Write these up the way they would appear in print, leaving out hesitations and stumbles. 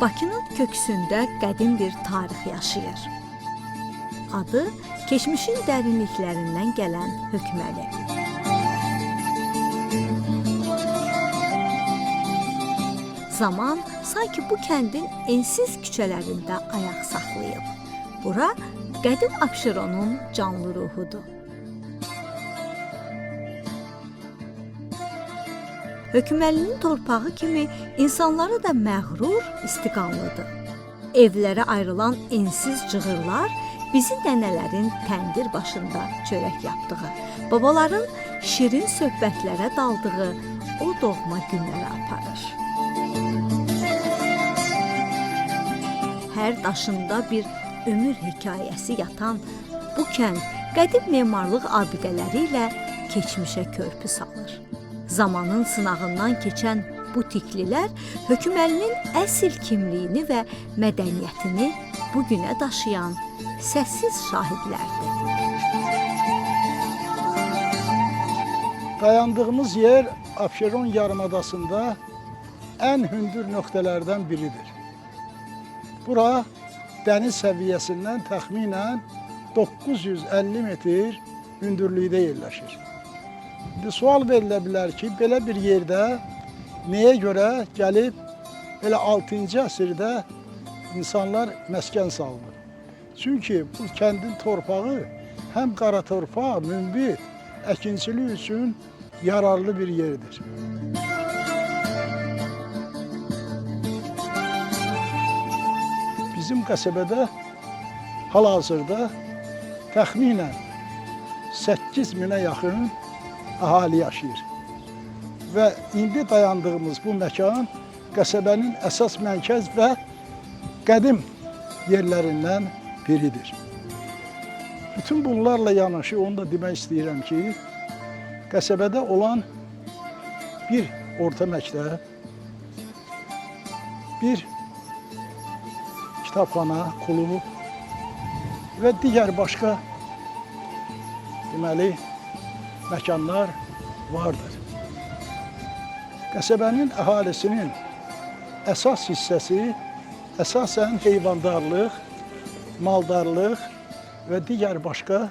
Bakının köksündə qədim bir tarix yaşayır. Adı keçmişin dərinliklərindən gələn Hökməli. Zaman sanki bu kəndin ensiz küçələrində ayaq saxlayıb. Bura qədim Abşeronun canlı ruhudur. Hökməlinin torpağı kimi insanları da məğrur, istiqanlıdır. Evlərə ayrılan ensiz cığırlar bizi nənələrin təndir başında çörək yapdığı, babaların şirin söhbətlərə daldığı o doğma günlərə aparır. Hər daşında bir ömür hekayəsi yatan bu kənd qədim memarlıq abidələri ilə keçmişə körpü salır. Zamanın sınağından keçən bu tiklilər Hökməlinin əsl kimliyini və mədəniyyətini bugünə daşıyan səssiz şahidlərdir. Dayandığımız yer Abşeron yarımadasında ən hündür nöqtələrdən biridir. Bura dəniz səviyyəsindən təxminən 950 metr hündürlükdə yerləşir. Sual verilə bilər ki, belə bir yerdə nəyə görə gəlib belə 6-cı əsrdə insanlar məskən salınır? Çünki bu kəndin torpağı həm qara torpaq, münbit, əkinçilik üçün yararlı bir yerdir. Bizim qəsəbədə hal-hazırda təxminən 8000-ə yaxın əhali yaşayır. Və indi dayandığımız bu məkan qəsəbənin əsas mərkəz və qədim yerlərindən biridir. Bütün bunlarla yanaşı onu da demək istəyirəm ki, qəsəbədə olan bir orta məktəb, bir kitabxana, klub və digər başqa deməli məkanlar vardır. Qəsəbənin əhalisinin əsas hissəsi əsasən heyvandarlıq, maldarlıq və digər başqa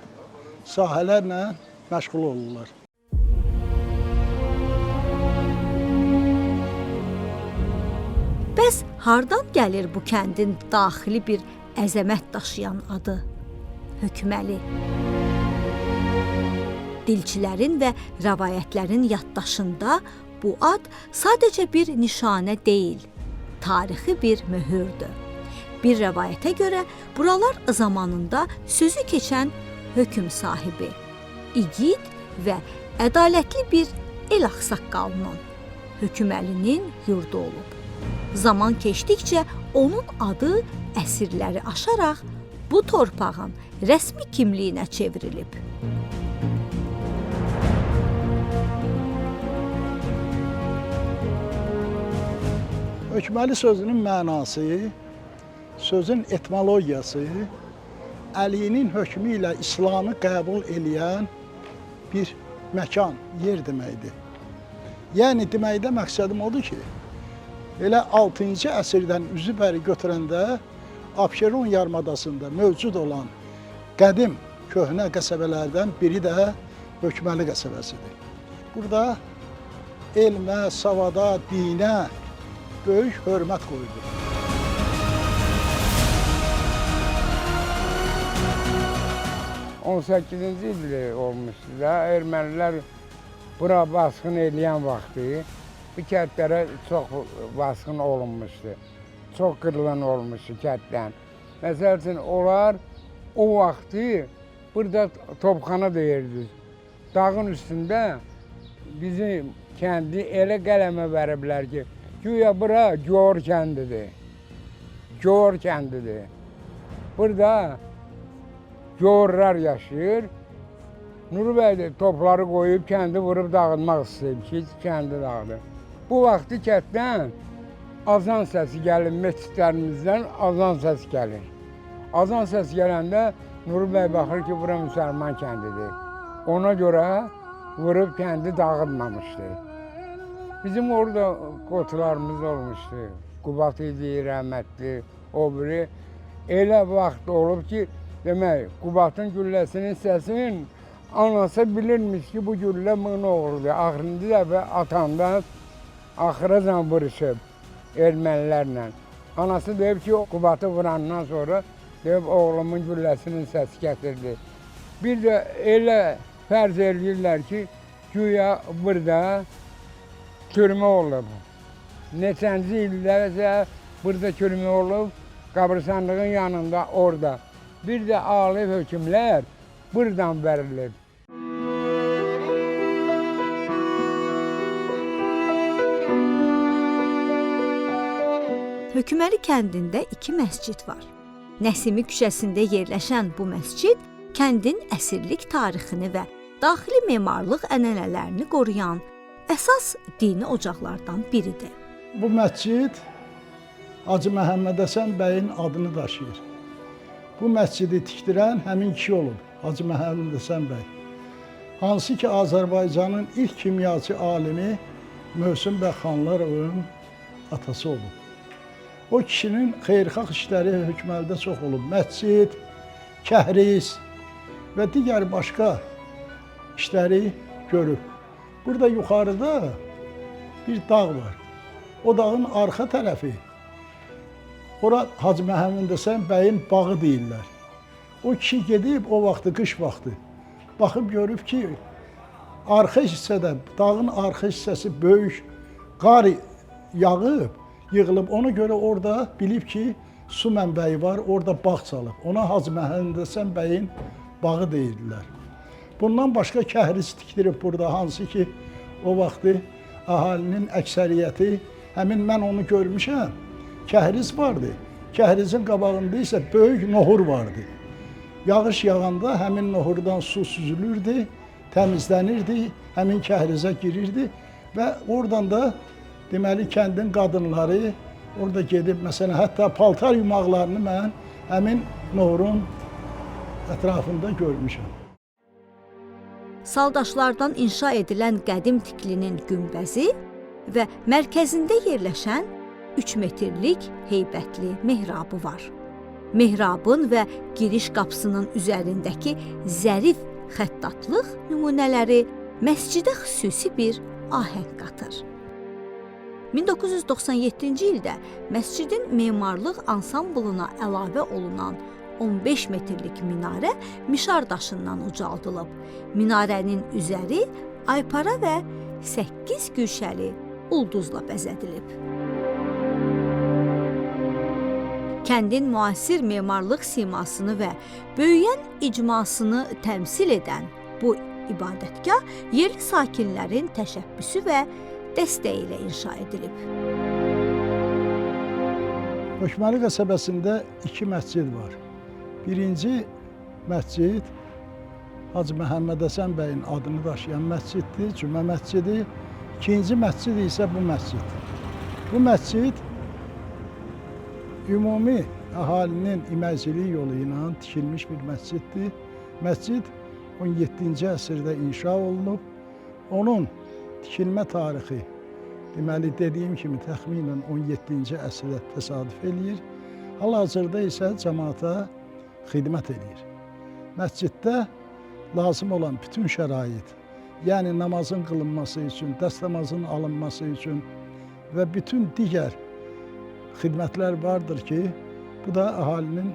sahələrlə məşğul olurlar. Bəs hardan gəlir bu kəndin daxili bir əzəmət daşıyan adı? Hökməli. Dilçilərin və rəvayətlərin yaddaşında bu ad sadəcə bir nişanə deyil, tarixi bir möhürdür. Bir rəvayətə görə buralar zamanında sözü keçən hökm sahibi, igid və ədalətli bir el ağsaqqalının, Hökməlinin yurdu olub. Zaman keçdikcə onun adı əsrləri aşaraq bu torpağın rəsmi kimliyinə çevrilib. Hökməli sözünün mənası, sözün etimologiyası, Əlinin hökmü ilə İslamı qəbul eləyən bir məkan, yer deməkdir. Yəni deməkdə məqsədim odur ki, elə 6-cı əsrdən üzü bəri götürəndə Abşeron yarımadasında mövcud olan qədim köhnə qəsəbələrdən biri də Hökməli qəsəbəsidir. Burada elmə, savada, dinə böyük hörmət qoyulur. On 18-ci ildə olmuşdu da, ermənilər bura basqın eləyən vaxtı bu kəndlərə çox basqın olunmuşdu. Çox qırılan olmuşdu kənddən. Məsəl üçün, onlar o vaxtı burada topxana deyirdi. Dağın üstündə bizim kəndi elə qələmə veriblər ki, güya bura Gor kəndidir. Gor kəndidir. Burada Gorlar yaşayır. Nuru bəy də topları qoyub kəndi vurub dağıtmaq istəyib ki, kəndi dağıdır. Bu vaxtı kənddən azan səsi gəlir, məscidlərimizdən azan səsi gəlir. Azan səsi gələndə Nuru bəy baxır ki, bura müsəlman kəndidir. Ona görə vurub kəndi dağıtmamışdı. Bizim orada qotularımız olmuşdu. Qubat idi, rəhmətli, o biri. Elə vaxt olub ki, demək, Qubatın gülləsinin səsinin anası bilirmiş ki, bu güllə bunun oğludur. Axırıncı dəfə atanda axıracan vuruşub ermənilərlə. Anası deyib ki, Qubatı vurandan sonra deyib, oğlumun gülləsinin səsi gətirdi. Bir də elə fərz edirlər ki, güya burada türmə olub. Neçənci illərəcə burada türmə olub, qəbristanlığın yanında orada. Bir də ali hökmlər buradan verilir. Höküməli kəndində 2 məscid var. Nəsimi küçəsində yerləşən bu məscid kəndin əsirlik tarixini və daxili memarlıq ənənələrini qoruyan əsas dini ocaqlardan biridir. Bu məscid Hacı Məhəmməd Həsən bəyin adını daşıyır. Bu məscidi tikdirən həmin kişi olub, Hacı Məhəmməd Həsən bəy. Hansı ki, Azərbaycanın ilk kimyaçı alimi Möhsün bəy Xanlarovun atası olub. O kişinin xeyirxah işləri Hökməlidə çox olub. Məscid, kəhriz və digər başqa işləri görüb. Burada yuxarıda bir dağ var. O dağın arxa tərəfi, ora Hacı Məhəmməd Həsən bəyin bağı deyirlər. O kişi gedib o vaxtı, qış vaxtı, baxıb görüb ki, arxa hissədə, dağın arxa hissəsi böyük qar yağıb, yığılıb. Ona görə orada bilib ki, su mənbəyi var, orada bağ çalıb. Ona Hacı Məhəmməd Həsən bəyin bağı deyirdilər. Bundan başqa kəhriz tikdirib burada, hansı ki, o vaxtı əhalinin əksəriyyəti, həmin mən onu görmüşəm, kəhriz vardı. Kəhrizin qabağında isə böyük nohur vardı. Yağış yağanda həmin nohurdan su süzülürdü, təmizlənirdi, həmin kəhrizə girirdi və oradan da deməli kəndin qadınları orada gedib, məsələn, hətta paltar yumaqlarını mən həmin nohurun ətrafında görmüşəm. Saldaşlardan inşa edilən qədim tiklinin günbəzi və mərkəzində yerləşən 3 metrlik heybətli mehrabı var. Mehrabın və giriş qapısının üzərindəki zərif xəttatlıq nümunələri məscidə xüsusi bir ahəng qatır. 1997-ci ildə məscidin memarlıq ansamblına əlavə olunan 15 metrlik minarə mişar daşından ucaldılıb. Minarənin üzəri aypara və 8 güşəli ulduzla bəzədilib. Kəndin müasir memarlıq simasını və böyüyən icmasını təmsil edən bu ibadətgah yerli sakinlərin təşəbbüsü və dəstəyi ilə inşa edilib. Hökməli qəsəbəsində 2 məscid var. Birinci məscid Hacı Məhəmməd Həsən bəyin adını daşıyan məsciddir, Cümə məscidi. İkinci məscid isə bu məscid. Bu məscid ümumi əhalinin iməciliyi yolu ilə tikilmiş bir məsciddir. Məscid 17-ci əsrdə inşa olunub. Onun tikilmə tarixi, deməli, dediyim kimi təxminən 17-ci əsrdə təsadüf eləyir. Hal-hazırda isə cəmaata xidmət edir. Məsciddə lazım olan bütün şərait, yəni namazın qılınması üçün, dəstəmazın alınması üçün və bütün digər xidmətlər vardır ki, bu da əhalinin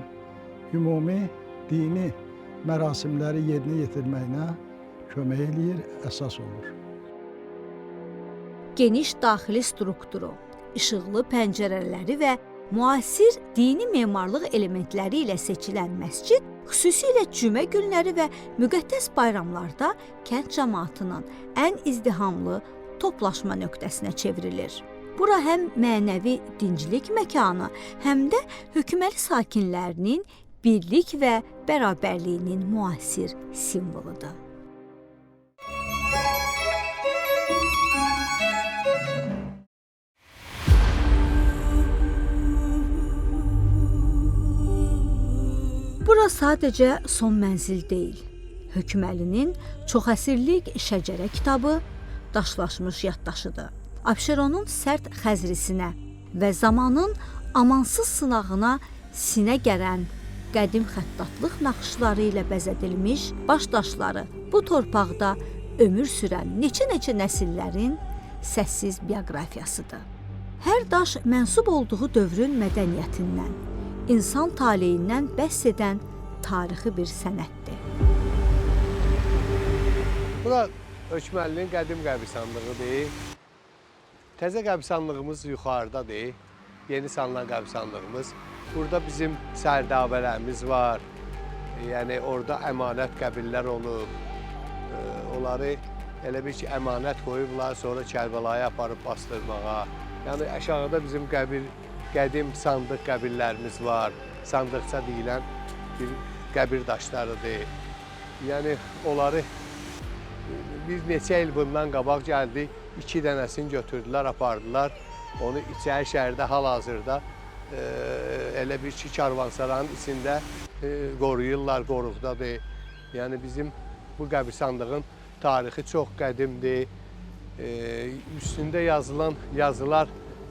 ümumi dini mərasimləri yerinə yetirməyinə kömək eləyir, əsas olur. Geniş daxili strukturu, işıqlı pəncərələri və müasir dini memarlıq elementləri ilə seçilən məscid xüsusilə cümə günləri və müqəddəs bayramlarda kənd cəmaatının ən izdihamlı toplaşma nöqtəsinə çevrilir. Bura həm mənəvi dinclik məkanı, həm də höküməli sakinlərinin birlik və bərabərliyinin müasir simvoludur. Bura sadəcə son mənzil deyil. Höküməlinin çoxəsirlik şəcərə kitabı daşlaşmış yaddaşıdır. Abşeronun sərt xəzrisinə, və zamanın amansız sınağına sinə gərən qədim xəttatlıq naxışları ilə bəzədilmiş baş daşları bu torpaqda ömür sürən neçə-neçə nəsillərin səssiz bioqrafiyasıdır. Hər daş mənsub olduğu dövrün mədəniyyətindən, insan taleyindən bəhs edən tarixi bir sənətdir. Bura Hökməlinin qədim qəbristanlığıdır. Təzə qəbristanlığımız yuxarıdadır. Yeni salınan qəbristanlığımız. Burada bizim sərdabələrimiz var. Yəni orada əmanət qəbirlər olub. Onları elə bir ki, əmanət qoyublar, sonra Kərbəlaya aparıb bastırmağa. Yəni aşağıda bizim qədim sandıq qəbirlərimiz var. Sandıqça deyilən bir qəbir daşlarıdır. Yəni onları bir neçə il bundan qabaq gəldik, 2 dənəsini götürdülər, apardılar. Onu İçəri şəhərdə hal-hazırda elə bir ki, karvansaranın içində qoruyurlar, qoruqdadır. Yəni bizim bu qəbirstanlığın tarixi çox qədimdir. Üstündə yazılan yazılar,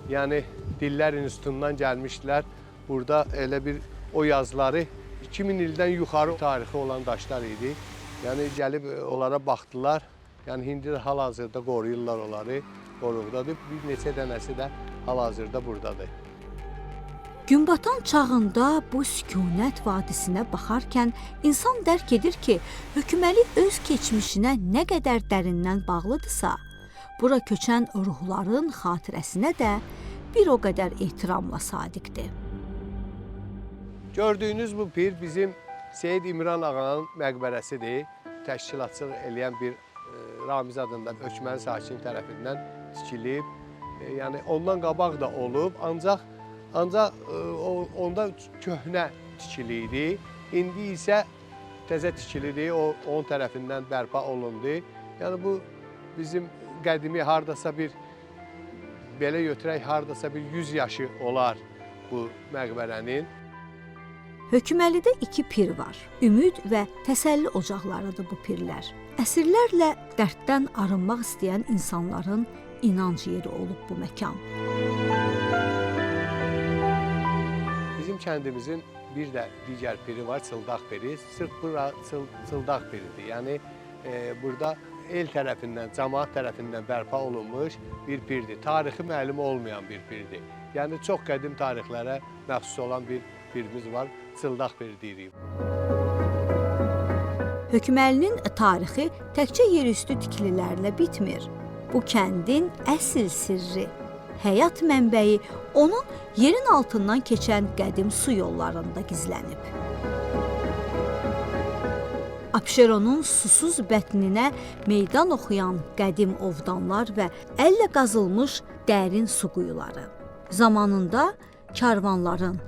yəni Dillər İnstitutundan gəlmişdilər. Burada elə bir o yazıları 2000 ildən yuxarı tarixi olan daşlar idi. Yəni gəlib onlara baxdılar. Yəni indi də hal-hazırda qoruyurlar onları, qoruqdadır. Bir neçə dənəsi də hal-hazırda buradadır. Günbatan çağında bu sükunət vadisinə baxarkən insan dərk edir ki, Hökməli öz keçmişinə nə qədər dərindən bağlıdırsa, bura köçən ruhların xatirəsinə də bir o qədər ehtiramla sadiqdir. Gördüyünüz bu pir bizim Seyid İmran Ağanın məqbərəsidir. Təşkilatçılıq eləyən bir Ramiz adında Hökməli sakin tərəfindən tikilib. Yəni ondan qabaq da olub, ancaq onda köhnə tikili idi. İndi isə təzə tikilidir, o onun tərəfindən bərpa olundu. Yəni bu bizim qədimi hardasa bir, belə götürək, hardasa bir 100 yaşı olar bu məqbərənin. Hökməlidə 2 pir var. Ümid və təsəlli ocaqlarıdır bu pirlər. Əsrlərlə dərddən arınmaq istəyən insanların inanc yeri olub bu məkan. Bizim kəndimizin bir də digər piri var, Çıldaq piri. Sırf bura Çıldaq piridir. Yəni burada el tərəfindən, cəmaət tərəfindən bərpa olunmuş bir pirdir. Tarixi məlum olmayan bir pirdir. Yəni çox qədim tarixlərə məxsus olan bir pirimiz var. Çıldaq piri deyirik. Hökməlinin tarixi təkcə yerüstü tikililərlə bitmir. Bu kəndin əsl sirri, həyat mənbəyi onun yerin altından keçən qədim su yollarında gizlənib. Abşeronun susuz bətninə meydan oxuyan qədim ovdanlar və əllə qazılmış dərin su quyuları. Zamanında karvanların,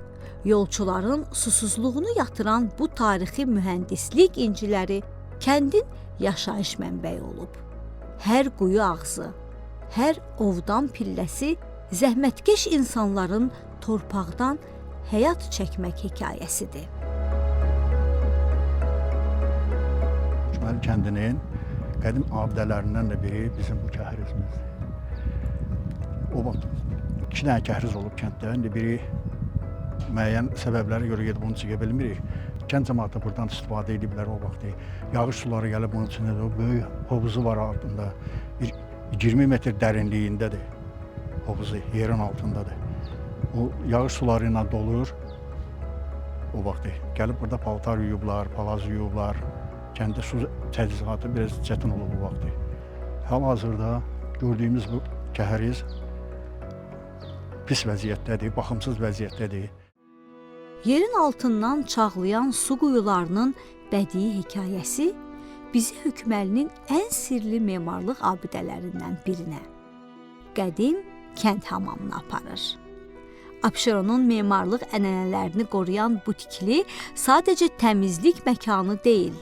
yolçuların susuzluğunu yatıran bu tarixi mühəndislik inciləri kəndin yaşayış mənbəyi olub. Hər quyu ağzı, hər ovdan pilləsi zəhmətkeş insanların torpaqdan həyat çəkmək hekayəsidir. Hökməli kəndinin qədim abidələrindən də biri bizim bu kəhrizimizdir. O vaxt 2 dənə kəhriz olub kənddə, indi biri müəyyən səbəblərə görə gedib onu çıxa bilmirik. Kənd cəmaatı buradan istifadə ediblər o vaxtı. Yağış suları gəlib bunun içində, o böyük hovuzu var altında. Bir 20 metr dərinliyindədir hovuzu, yerin altındadır. O yağış suları ilə dolur o vaxtı. Gəlib burada paltar yuyublar, palaz yuyublar. Kəndə su təchizatı biraz çətin olub o vaxtı. Hal-hazırda gördüyümüz bu kəhriz pis vəziyyətdədir, baxımsız vəziyyətdədir. Yerin altından çağlayan su quyularının bədii hekayəsi bizi Hökməlinin ən sirli memarlıq abidələrindən birinə, qədim kənd hamamına aparır. Abşeronun memarlıq ənənələrini qoruyan bu tikili sadəcə təmizlik məkanı deyil,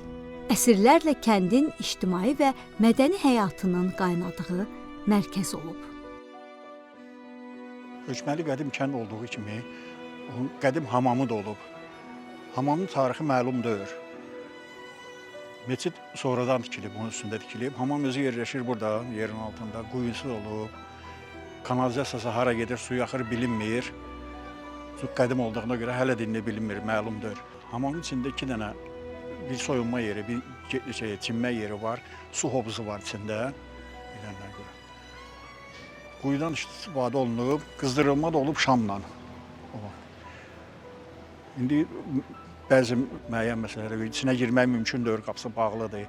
əsrlərlə kəndin ictimai və mədəni həyatının qaynadığı mərkəz olub. Hökməli qədim kənd olduğu kimi, onun qədim hamamı da olub. Hamamın tarixi məlum deyil. Meçid sonradan tikilib, onun üstündə tikilib. Hamam özü yerləşir burada, yerin altında, quyusu olub. kanalizasiyası hara gedir, suyu axır bilinmir. Su qədim olduğuna görə hələ də indi bilinmir, məlumdur. Hamamın içində 2 dənə bir soyunma yeri, bir çinmə yeri var, su hovuzu var içində. Bilənlərə görə. Quyudan istifadə olunub, qızdırılma da olub şamla. İndi bəzi müəyyən məsələlər, içinə girmək mümkün deyil, qapısı bağlıdır.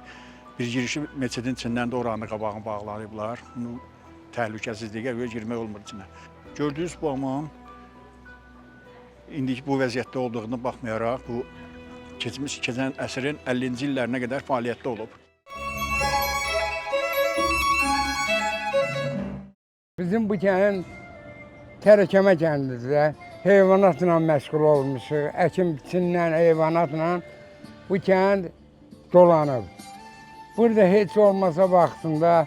Bir girişi meçidin içindən də oranı qabağını bağlayıblar. Bunu təhlükəsizliyə görə girmək olmur içinə. Gördüyünüz bu hamam indi bu vəziyyətdə olduğuna baxmayaraq, bu keçən əsrin 50-ci illərinə qədər fəaliyyətdə olub. Bizim bu kənd Tərəkəmə kəndidir. Heyvanatla məşğul olmuşuq. Əkin biçinlə, heyvanatla bu kənd dolanıb. Burada heç olmasa vaxtında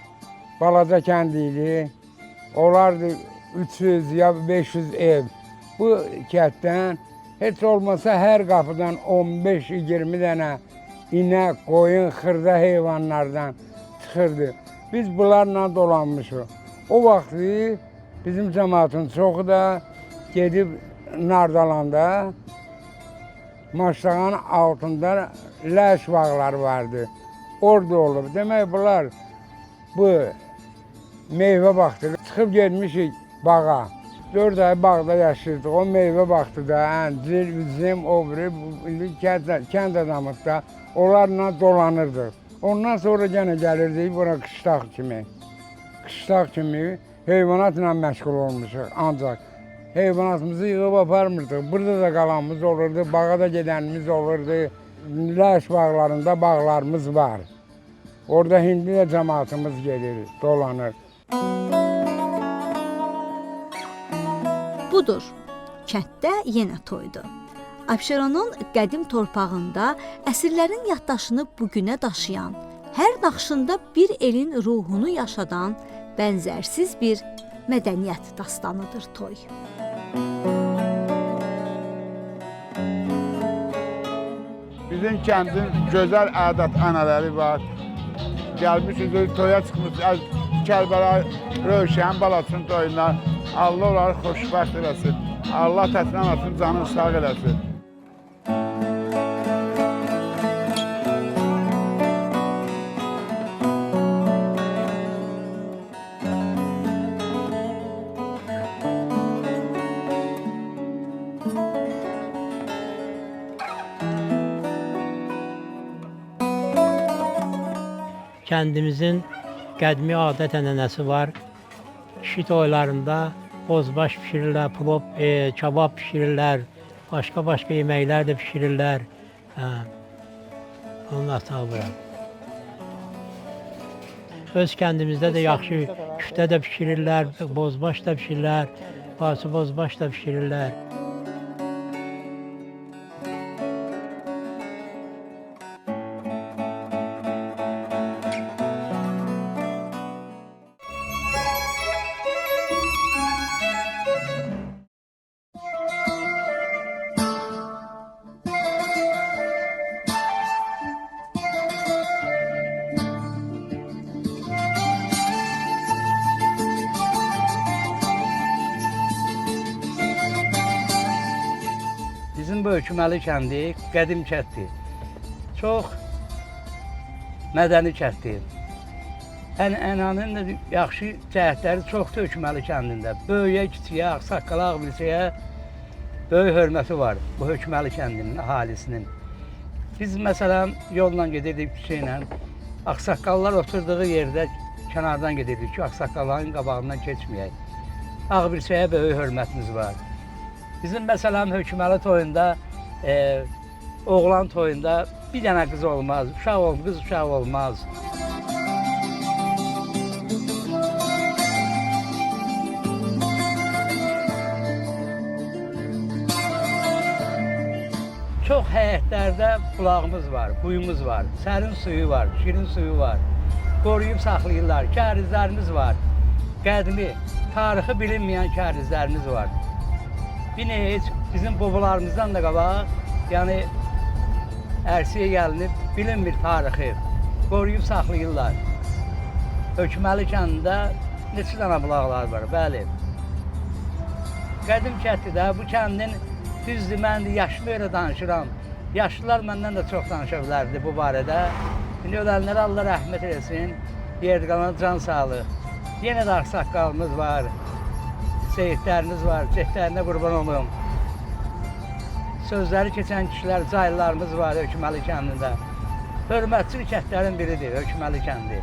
balaca kənd idi. Olardı 300 ya 500 ev. Bu kənddən heç olmasa hər qapıdan 15-20 dənə inək, qoyun, xırda heyvanlardan çıxırdı. Biz bunlarla dolanmışıq. O vaxtı bizim cəmaatın çoxu da gedib Nardalanda maşlağın altında ləş bağları vardı. Orada olub. Demək bunlar bu meyvə vaxtı çıxıb getmişik bağa. 4 ay bağda yaşayırdıq. O meyvə vaxtı da əncir, üzüm, obri, indi kənd adamıq da onlarla dolanırdıq. Ondan sonra yenə gəlirdik bura qışlaq kimi. Qışlaq kimi heyvanatla məşğul olmuşuq ancaq. Heyvanatımızı yığıb aparmırdıq. Burada da qalanımız olurdu, bağa da gedənimiz olurdu. Ləş bağlarında bağlarımız var. Orada hindi də cəmaatımız gedir, dolanır. Budur, kənddə yenə toydur. Abşeronun qədim torpağında əsrlərin yaddaşını bugünə daşıyan, hər naxışında bir elin ruhunu yaşadan bənzərsiz bir mədəniyyət dastanıdır toy. Bizim kəndin gözəl adət-ənənələri var. Gəlmişik, toya çıxmışıq. Kərbəlayi Rövşən balasının toyuna. Allah onları xoşbəxt eləsin. Allah təslim etsin, canını sağ eləsin. Kəndimizin qədimi adət-ənənəsi var. Kişi toylarında bozbaş pişirirlər, plov, kabab pişirirlər, başqa yeməklər də pişirirlər. Onun hesabı. Öz kəndimizdə də yaxşı küftə də pişirirlər, bozbaş da pişirirlər, bozbaş da pişirirlər. Bizim bu Höküməli kəndi qədim kənddir. Çox mədəni kənddir. Ənənənin də yaxşı cəhətləri çoxdur Höküməli kəndində. Böyüyə, kiçiyə, ağsaqqala, ağbilçəyə böyük hörməti var bu Höküməli kəndinin əhalisinin. Biz məsələn yolla gedirdik küçəylə. Ağsaqqallar oturduğu yerdə kənardan gedirdik ki, ağsaqqalların qabağından keçməyək. Ağbilçəyə böyük hörmətimiz var. Bizim məsələn Höküməli toyunda, oğlan toyunda bir dənə qız olmaz, qız uşaq olmaz. Çox həyətlərdə bulağımız var, quyumuz var, sərin suyu var, şirin suyu var. Qoruyub saxlayırlar, kərizlərimiz var. Qədimi, tarixi bilinməyən kərizlərimiz var. Bir heç bizim babalarımızdan da qabaq, yəni ərsiyə gəlinib, bilinmir tarixi, qoruyub saxlayırlar. Höküməli kəndində neçə dənə bulaqlar var, bəli. Qədim Kətlidə bu kəndin düzdür, mən də yaşıma görə danışıram. Yaşlılar məndən də çox danışa bilərdi bu barədə. İndi ölənlərə Allah rəhmət eləsin, yerdə qalan can sağlıq. Yenə də ağsaqqalımız var, seyidlərimiz var, cəhətlərinə qurban olum. Sözləri keçən kişilər, cahillarımız var Hökməli kəndində. Hörmətçi kəndlərin biridir Hökməli kəndi.